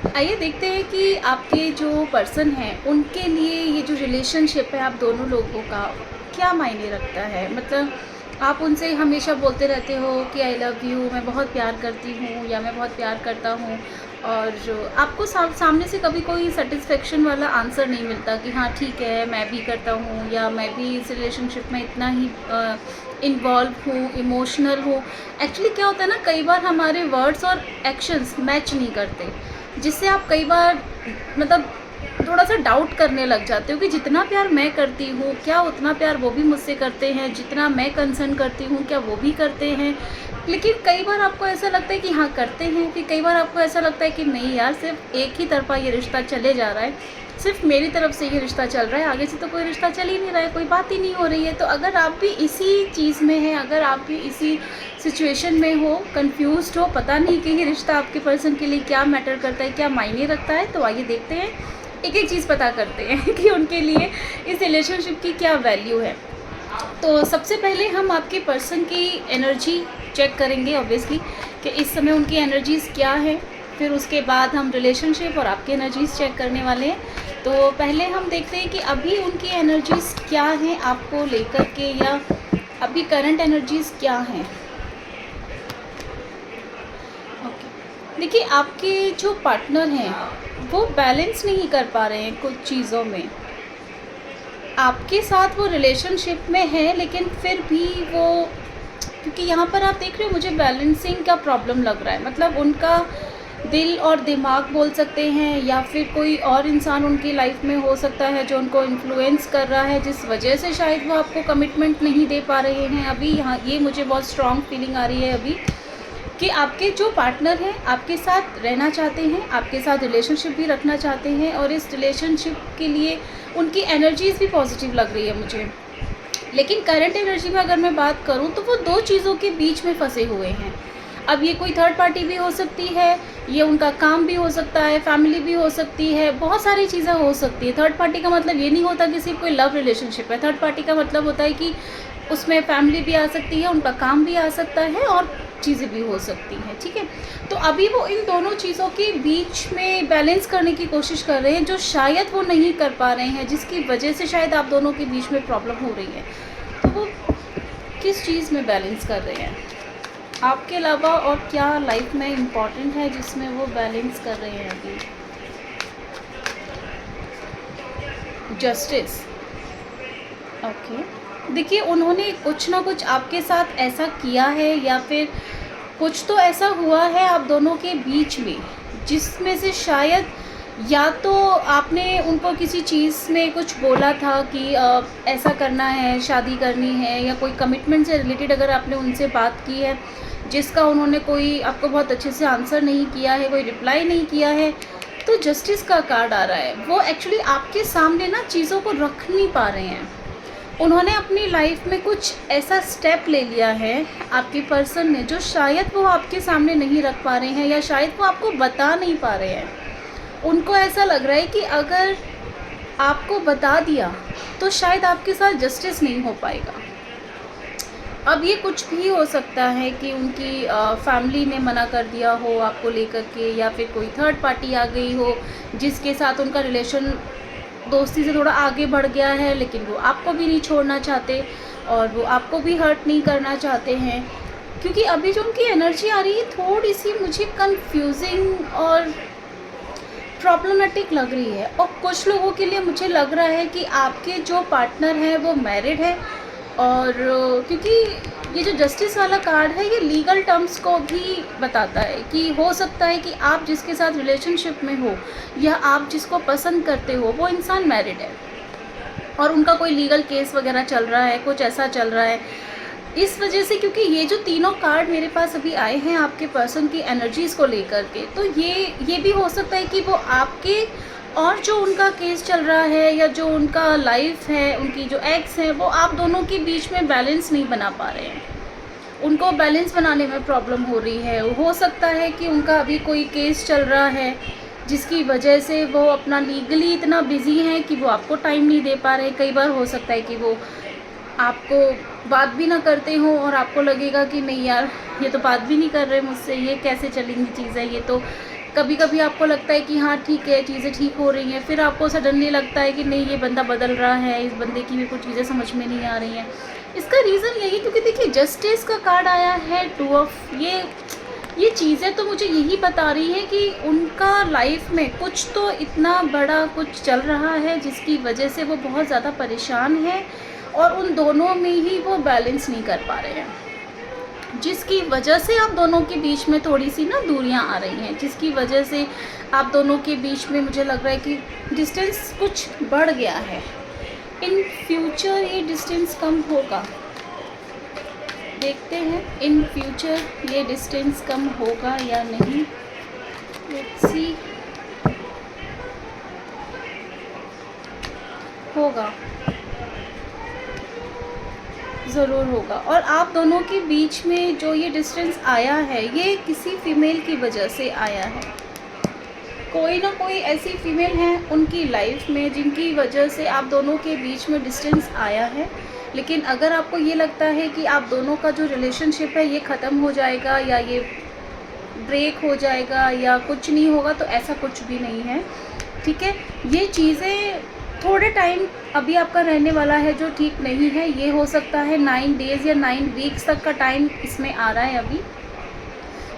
आइए देखते हैं कि आपके जो पर्सन हैं उनके लिए ये जो रिलेशनशिप है आप दोनों लोगों का क्या मायने रखता है। मतलब आप उनसे हमेशा बोलते रहते हो कि आई लव यू, मैं बहुत प्यार करती हूँ या मैं बहुत प्यार करता हूँ, और आपको सामने से कभी कोई सेटिस्फेक्शन वाला आंसर नहीं मिलता कि हाँ ठीक है मैं भी करता हूँ या मैं भी इस रिलेशनशिप में इतना ही इन्वॉल्व हूँ, इमोशनल हूँ। एक्चुअली क्या होता है ना, कई बार हमारे वर्ड्स और एक्शंस मैच नहीं करते, जिससे आप कई बार मतलब थोड़ा सा डाउट करने लग जाते हो कि जितना प्यार मैं करती हूँ क्या उतना प्यार वो भी मुझसे करते हैं, जितना मैं कंसर्न करती हूँ क्या वो भी करते हैं। लेकिन कई बार आपको ऐसा लगता है कि हाँ करते हैं, फिर कई बार आपको ऐसा लगता है कि नहीं यार सिर्फ एक ही तरफा ये रिश्ता चले जा रहा है, सिर्फ मेरी तरफ से ये रिश्ता चल रहा है, आगे से तो कोई रिश्ता चल ही नहीं रहा है, कोई बात ही नहीं हो रही है। तो अगर आप भी इसी चीज़ में हैं, अगर आप भी इसी सिचुएशन में हो, कंफ्यूज्ड हो, पता नहीं कि ये रिश्ता आपके पर्सन के लिए क्या मैटर करता है, क्या मायने रखता है, तो आइए देखते हैं, एक एक चीज़ पता करते हैं कि उनके लिए इस रिलेशनशिप की क्या वैल्यू है। तो सबसे पहले हम आपके पर्सन की एनर्जी चेक करेंगे ऑब्वियसली कि इस समय उनकी एनर्जीज़ क्या है। फिर उसके बाद हम रिलेशनशिप और आपकी एनर्जीज़ चेक करने वाले हैं। तो पहले हम देखते हैं कि अभी उनकी एनर्जीज़ क्या हैं आपको लेकर के, या अभी करंट एनर्जीज़ क्या हैं। ओके, देखिए आपके जो पार्टनर हैं वो बैलेंस नहीं कर पा रहे हैं कुछ चीज़ों में। आपके साथ वो रिलेशनशिप में है लेकिन फिर भी वो, क्योंकि यहाँ पर आप देख रहे हो मुझे बैलेंसिंग का प्रॉब्लम लग रहा है। मतलब उनका दिल और दिमाग बोल सकते हैं, या फिर कोई और इंसान उनकी लाइफ में हो सकता है जो उनको इन्फ्लुएंस कर रहा है, जिस वजह से शायद वो आपको कमिटमेंट नहीं दे पा रहे हैं अभी। यहाँ ये मुझे बहुत स्ट्रॉन्ग फीलिंग आ रही है अभी कि आपके जो पार्टनर हैं आपके साथ रहना चाहते हैं, आपके साथ रिलेशनशिप भी रखना चाहते हैं, और इस रिलेशनशिप के लिए उनकी एनर्जीज़ भी पॉजिटिव लग रही है मुझे। लेकिन करंट एनर्जी में अगर मैं बात करूं तो वो दो चीज़ों के बीच में फंसे हुए हैं। अब ये कोई थर्ड पार्टी भी हो सकती है, ये उनका काम भी हो सकता है, फैमिली भी हो सकती है, बहुत सारी चीज़ें हो सकती है। थर्ड पार्टी का मतलब ये नहीं होता कि सिर्फ कोई लव रिलेशनशिप है। थर्ड पार्टी का मतलब होता है कि उसमें फैमिली भी आ सकती है, उनका काम भी आ सकता है, और चीज़ें भी हो सकती हैं। ठीक है, तो अभी वो इन दोनों चीज़ों के बीच में बैलेंस करने की कोशिश कर रहे हैं, जो शायद वो नहीं कर पा रहे हैं, जिसकी वजह से शायद आप दोनों के बीच में प्रॉब्लम हो रही है। तो वो किस चीज़ में बैलेंस कर रहे हैं आपके अलावा, और क्या लाइफ में इम्पॉर्टेंट है जिसमें वो बैलेंस कर रहे हैं अभी। जस्टिस। ओके, देखिए उन्होंने कुछ ना कुछ आपके साथ ऐसा किया है, या फिर कुछ तो ऐसा हुआ है आप दोनों के बीच में जिसमें से शायद या तो आपने उनको किसी चीज़ में कुछ बोला था कि ऐसा करना है, शादी करनी है, या कोई कमिटमेंट से रिलेटेड अगर आपने उनसे बात की है जिसका उन्होंने कोई आपको बहुत अच्छे से आंसर नहीं किया है, कोई रिप्लाई नहीं किया है, तो जस्टिस का कार्ड आ रहा है। वो एक्चुअली आपके सामने ना चीज़ों को रख नहीं पा रहे हैं। उन्होंने अपनी लाइफ में कुछ ऐसा स्टेप ले लिया है आपके पर्सन ने, जो शायद वो आपके सामने नहीं रख पा रहे हैं, या शायद वो आपको बता नहीं पा रहे हैं। उनको ऐसा लग रहा है कि अगर आपको बता दिया तो शायद आपके साथ जस्टिस नहीं हो पाएगा। अब ये कुछ भी हो सकता है कि उनकी फैमिली ने मना कर दिया हो आपको लेकर के, या फिर कोई थर्ड पार्टी आ गई हो जिसके साथ उनका रिलेशन दोस्ती से थोड़ा आगे बढ़ गया है, लेकिन वो आपको भी नहीं छोड़ना चाहते और वो आपको भी हर्ट नहीं करना चाहते हैं। क्योंकि अभी जो उनकी एनर्जी आ रही है थोड़ी सी मुझे कंफ्यूजिंग और प्रॉब्लमेटिक लग रही है। और कुछ लोगों के लिए मुझे लग रहा है कि आपके जो पार्टनर हैं वो मैरिड है, और क्योंकि ये जो जस्टिस वाला कार्ड है ये लीगल टर्म्स को भी बताता है कि हो सकता है कि आप जिसके साथ रिलेशनशिप में हो या आप जिसको पसंद करते हो वो इंसान मैरिड है, और उनका कोई लीगल केस वगैरह चल रहा है, कुछ ऐसा चल रहा है। इस वजह से, क्योंकि ये जो तीनों कार्ड मेरे पास अभी आए हैं आपके पर्सन की एनर्जीज़ को लेकर के, तो ये भी हो सकता है कि वो आपके और जो उनका केस चल रहा है या जो उनका लाइफ है, उनकी जो एक्स हैं, वो आप दोनों के बीच में बैलेंस नहीं बना पा रहे हैं। उनको बैलेंस बनाने में प्रॉब्लम हो रही है। हो सकता है कि उनका अभी कोई केस चल रहा है जिसकी वजह से वो अपना लीगली इतना बिजी हैं कि वो आपको टाइम नहीं दे पा रहे। कई बार हो सकता है कि वो आपको बात भी ना करते हों और आपको लगेगा कि नहीं यार ये तो बात भी नहीं कर रहे मुझसे, ये कैसे चलेंगी चीज़ें, ये तो कभी कभी आपको लगता है कि हाँ ठीक है, चीज़ें ठीक हो रही हैं, फिर आपको सडनली लगता है कि नहीं, ये बंदा बदल रहा है, इस बंदे की भी कुछ चीज़ें समझ में नहीं आ रही हैं। इसका रीज़न यही, क्योंकि देखिए जस्टिस का कार्ड आया है, 2 ऑफ, ये चीज़ें तो मुझे यही बता रही हैं कि उनका लाइफ में कुछ तो इतना बड़ा कुछ चल रहा है जिसकी वजह से वो बहुत ज़्यादा परेशान है, और उन दोनों में ही वो बैलेंस नहीं कर पा रहे हैं, जिसकी वजह से आप दोनों के बीच में थोड़ी सी ना दूरियां आ रही हैं, जिसकी वजह से आप दोनों के बीच में मुझे लग रहा है कि डिस्टेंस कुछ बढ़ गया है। इन फ्यूचर ये डिस्टेंस कम होगा, देखते हैं इन फ्यूचर ये डिस्टेंस कम होगा या नहीं। लेट्स सी, होगा, ज़रूर होगा। और आप दोनों के बीच में जो ये डिस्टेंस आया है, ये किसी फीमेल की वजह से आया है। कोई ना कोई ऐसी फीमेल है उनकी लाइफ में जिनकी वजह से आप दोनों के बीच में डिस्टेंस आया है। लेकिन अगर आपको ये लगता है कि आप दोनों का जो रिलेशनशिप है ये ख़त्म हो जाएगा या ये ब्रेक हो जाएगा या कुछ नहीं होगा, तो ऐसा कुछ भी नहीं है, ठीक है। ये चीज़ें थोड़े टाइम अभी आपका रहने वाला है जो ठीक नहीं है। ये हो सकता है 9 डेज़ या 9 वीक्स तक का टाइम इसमें आ रहा है अभी,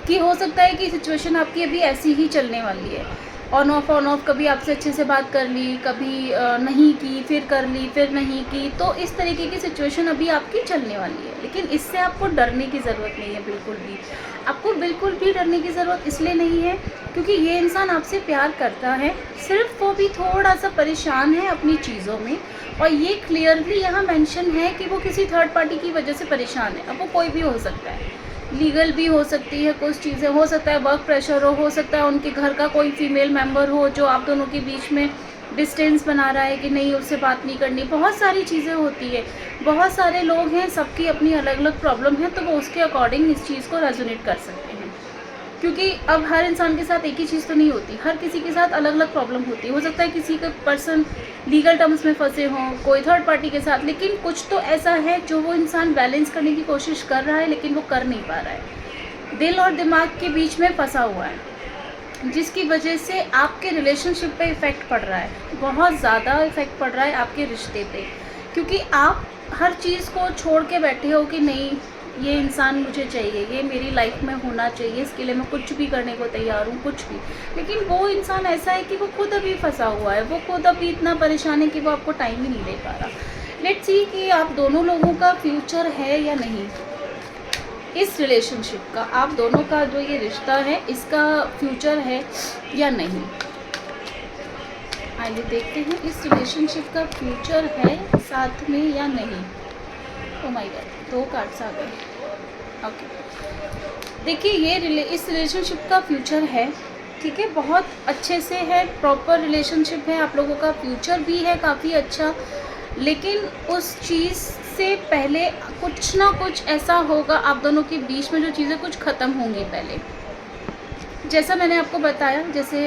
कि हो सकता है कि सिचुएशन आपकी अभी ऐसी ही चलने वाली है, ऑन ऑफ, कभी आपसे अच्छे से बात कर ली, कभी नहीं की, फिर कर ली, फिर नहीं की, तो इस तरीके की सिचुएशन अभी आपकी चलने वाली है। लेकिन इससे आपको डरने की ज़रूरत नहीं है, बिल्कुल भी। आपको बिल्कुल भी डरने की ज़रूरत इसलिए नहीं है क्योंकि ये इंसान आपसे प्यार करता है, सिर्फ वो भी थोड़ा सा परेशान है अपनी चीज़ों में, और ये क्लियरली यहाँ मेंशन है कि वो किसी थर्ड पार्टी की वजह से परेशान है। अब वो कोई भी हो सकता है, लीगल भी हो सकती है, कुछ चीज़ें हो सकता है, वर्क प्रेशर हो सकता है उनके घर का कोई फीमेल मेंबर हो जो आप दोनों के बीच में डिस्टेंस बना रहा है कि नहीं, उससे बात नहीं करनी। बहुत सारी चीज़ें होती है, बहुत सारे लोग हैं, सबकी अपनी अलग अलग प्रॉब्लम है, तो वो उसके अकॉर्डिंग इस चीज़ को रेजोनेट कर सकते हैं। क्योंकि अब हर इंसान के साथ एक ही चीज़ तो नहीं होती, हर किसी के साथ अलग अलग प्रॉब्लम होती है। हो सकता है किसी का पर्सन लीगल टर्म्स में फंसे हों, कोई थर्ड पार्टी के साथ, लेकिन कुछ तो ऐसा है जो वो इंसान बैलेंस करने की कोशिश कर रहा है लेकिन वो कर नहीं पा रहा है। दिल और दिमाग के बीच में फंसा हुआ है, जिसकी वजह से आपके रिलेशनशिप पे इफ़ेक्ट पड़ रहा है, बहुत ज़्यादा इफ़ेक्ट पड़ रहा है आपके रिश्ते पे। क्योंकि आप हर चीज़ को छोड़ के बैठे हो कि नहीं, ये इंसान मुझे चाहिए, ये मेरी लाइफ में होना चाहिए, इसके लिए मैं कुछ भी करने को तैयार हूँ, कुछ भी। लेकिन वो इंसान ऐसा है कि वो खुद अभी फंसा हुआ है, वो खुद अभी इतना परेशान है कि वो आपको टाइम ही नहीं दे पा रहा। लेट्स सी कि आप दोनों लोगों का फ्यूचर है या नहीं, इस रिलेशनशिप का, आप दोनों का जो ये रिश्ता है इसका फ्यूचर है या नहीं। आइए देखते हैं इस रिलेशनशिप का फ्यूचर है साथ में या नहीं। ओ माय गॉड, 2 कार्ड्स आ गए। ओके, देखिए ये इस रिलेशनशिप का फ्यूचर है, ठीक है, बहुत अच्छे से है, प्रॉपर रिलेशनशिप है, आप लोगों का फ्यूचर भी है काफ़ी अच्छा। लेकिन उस चीज़ से पहले कुछ ना कुछ ऐसा होगा आप दोनों के बीच में, जो चीज़ें कुछ ख़त्म होंगी पहले। जैसा मैंने आपको बताया, जैसे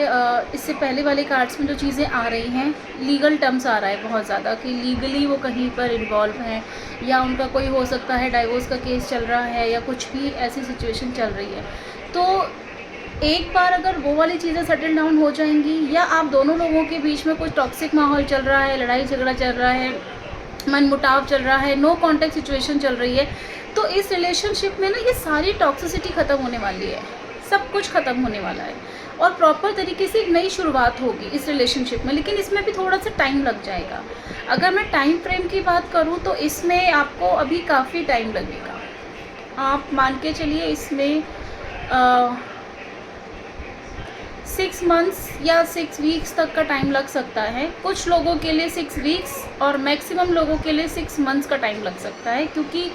इससे पहले वाले कार्ड्स में जो चीज़ें आ रही हैं, लीगल टर्म्स आ रहा है बहुत ज़्यादा, कि लीगली वो कहीं पर इन्वॉल्व हैं, या उनका कोई हो सकता है डाइवोर्स का केस चल रहा है, या कुछ भी ऐसी सिचुएशन चल रही है। तो एक बार अगर वो वाली चीज़ें सेटल डाउन हो जाएंगी, या आप दोनों लोगों के बीच में कुछ टॉक्सिक माहौल चल रहा है, लड़ाई झगड़ा चल रहा है, मनमुटाव चल रहा है, नो कॉन्टैक्ट सिचुएशन चल रही है, तो इस रिलेशनशिप में ना ये सारी टॉक्सिसिटी ख़त्म होने वाली है, सब कुछ ख़त्म होने वाला है, और प्रॉपर तरीके से एक नई शुरुआत होगी इस रिलेशनशिप में। लेकिन इसमें भी थोड़ा सा टाइम लग जाएगा। अगर मैं टाइम फ्रेम की बात करूं तो इसमें आपको अभी काफ़ी टाइम लगेगा। आप मान के चलिए इसमें 6 मंथ्स या 6 वीक्स तक का टाइम लग सकता है। कुछ लोगों के लिए 6 वीक्स और मैक्सिमम लोगों के लिए 6 मंथ्स का टाइम लग सकता है, क्योंकि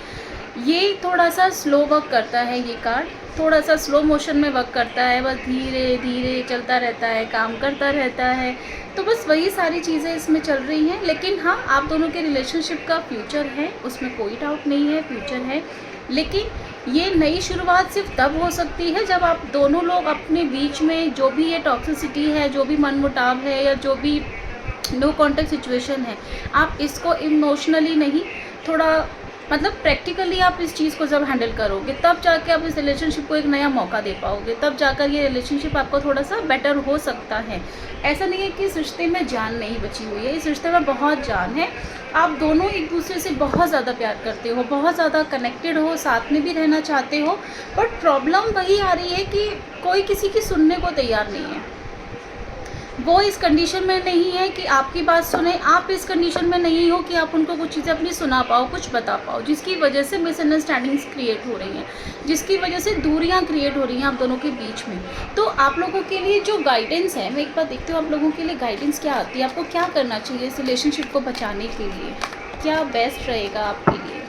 ये थोड़ा सा स्लो वर्क करता है, ये कार्ड थोड़ा सा स्लो मोशन में वर्क करता है, बस धीरे धीरे चलता रहता है, काम करता रहता है। तो बस वही सारी चीज़ें इसमें चल रही हैं। लेकिन हाँ, आप दोनों के रिलेशनशिप का फ्यूचर है, उसमें कोई डाउट नहीं है, फ्यूचर है। लेकिन ये नई शुरुआत सिर्फ तब हो सकती है जब आप दोनों लोग अपने बीच में जो भी ये टॉक्सिसिटी है, जो भी मनमुटाव है, या जो भी नो कॉन्टैक्ट सिचुएशन है, आप इसको इमोशनली नहीं, थोड़ा मतलब प्रैक्टिकली आप इस चीज़ को जब हैंडल करोगे तब जाके आप इस रिलेशनशिप को एक नया मौका दे पाओगे, तब जाकर ये रिलेशनशिप आपको थोड़ा सा बेटर हो सकता है। ऐसा नहीं है कि इस रिश्ते में जान नहीं बची हुई है, इस रिश्ते में बहुत जान है। आप दोनों एक दूसरे से बहुत ज़्यादा प्यार करते हो, बहुत ज़्यादा कनेक्टेड हो, साथ में भी रहना चाहते हो, बट प्रॉब्लम वही आ रही है कि कोई किसी की सुनने को तैयार नहीं है। वो इस कंडीशन में नहीं है कि आपकी बात सुने, आप इस कंडीशन में नहीं हो कि आप उनको कुछ चीज़ें अपनी सुना पाओ, कुछ बता पाओ, जिसकी वजह से मिसअंडरस्टैंडिंग्स क्रिएट हो रही हैं, जिसकी वजह से दूरियां क्रिएट हो रही हैं आप दोनों के बीच में। तो आप लोगों के लिए जो गाइडेंस है, मैं एक बार देखती हूँ आप लोगों के लिए गाइडेंस क्या आती है, आपको क्या करना चाहिए इस रिलेशनशिप को बचाने के लिए, क्या बेस्ट रहेगा आपके लिए।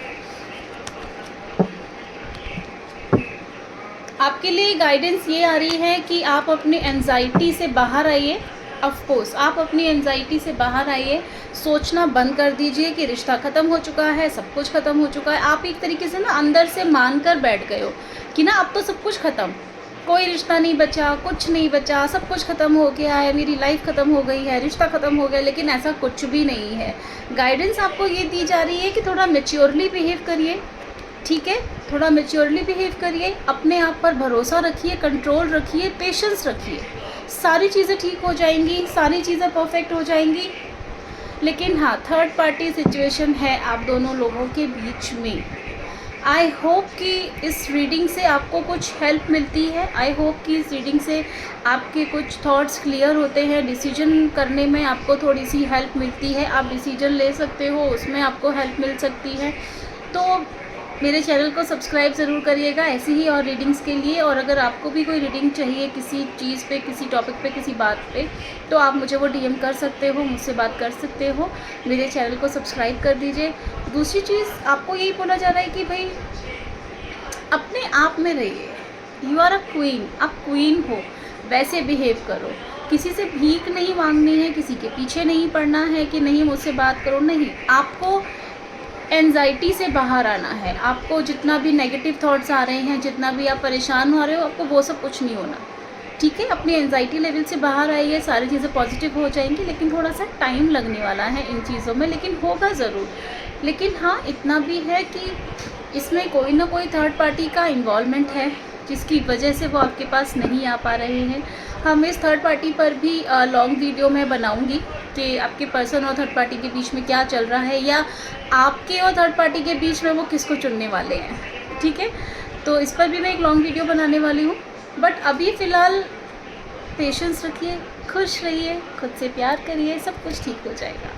आपके लिए गाइडेंस ये आ रही है कि आप अपनी एंजाइटी से बाहर आइए। ऑफ कोर्स आप अपनी एंजाइटी से बाहर आइए, सोचना बंद कर दीजिए कि रिश्ता ख़त्म हो चुका है, सब कुछ ख़त्म हो चुका है। आप एक तरीके से ना अंदर से मान कर बैठ गए हो कि ना अब तो सब कुछ ख़त्म, कोई रिश्ता नहीं बचा, कुछ नहीं बचा, सब कुछ ख़त्म हो गया है, मेरी लाइफ ख़त्म हो गई है, रिश्ता ख़त्म हो गया। लेकिन ऐसा कुछ भी नहीं है। गाइडेंस आपको ये दी जा रही है कि थोड़ा मैच्योरली बिहेव करिए, ठीक है, थोड़ा मैच्योरली बिहेव करिए, अपने आप पर भरोसा रखिए, कंट्रोल रखिए, पेशेंस रखिए, सारी चीज़ें ठीक हो जाएंगी, सारी चीज़ें परफेक्ट हो जाएंगी। लेकिन हाँ, थर्ड पार्टी सिचुएशन है आप दोनों लोगों के बीच में। आई होप कि इस रीडिंग से आपको कुछ हेल्प मिलती है, आई होप कि इस रीडिंग से आपके कुछ थॉट्स क्लियर होते हैं, डिसीजन करने में आपको थोड़ी सी हेल्प मिलती है, आप डिसीजन ले सकते हो, उसमें आपको हेल्प मिल सकती है। तो मेरे चैनल को सब्सक्राइब ज़रूर करिएगा ऐसी ही और रीडिंग्स के लिए। और अगर आपको भी कोई रीडिंग चाहिए किसी चीज़ पे, किसी टॉपिक पे, किसी बात पे, तो आप मुझे वो डीएम कर सकते हो, मुझसे बात कर सकते हो। मेरे चैनल को सब्सक्राइब कर दीजिए। दूसरी चीज़ आपको यही बोला जा रहा है कि भाई अपने आप में रहिए, यू आर अ क्वीन, आप क्वीन हो, वैसे बिहेव करो। किसी से भीख नहीं मांगनी है, किसी के पीछे नहीं पड़ना है कि नहीं मुझसे बात करो, नहीं। आपको एंजाइटी से बाहर आना है। आपको जितना भी नेगेटिव थॉट्स आ रहे हैं, जितना भी आप परेशान हो रहे हो, आपको वो सब कुछ नहीं होना, ठीक है। अपनी एंजाइटी लेवल से बाहर आइए, सारी चीज़ें पॉजिटिव हो जाएंगी। लेकिन थोड़ा सा टाइम लगने वाला है इन चीज़ों में, लेकिन होगा ज़रूर। लेकिन हाँ, इतना भी है कि इसमें कोई ना कोई थर्ड पार्टी का इन्वॉल्वमेंट है, जिसकी वजह से वो आपके पास नहीं आ पा रहे हैं। हम इस थर्ड पार्टी पर भी लॉन्ग वीडियो में बनाऊंगी कि आपके पर्सन और थर्ड पार्टी के बीच में क्या चल रहा है, या आपके और थर्ड पार्टी के बीच में वो किसको चुनने वाले हैं, ठीक है। तो इस पर भी मैं एक लॉन्ग वीडियो बनाने वाली हूँ। बट अभी फ़िलहाल पेशेंस रखिए, खुश रहिए, खुद से प्यार करिए, सब कुछ ठीक हो जाएगा।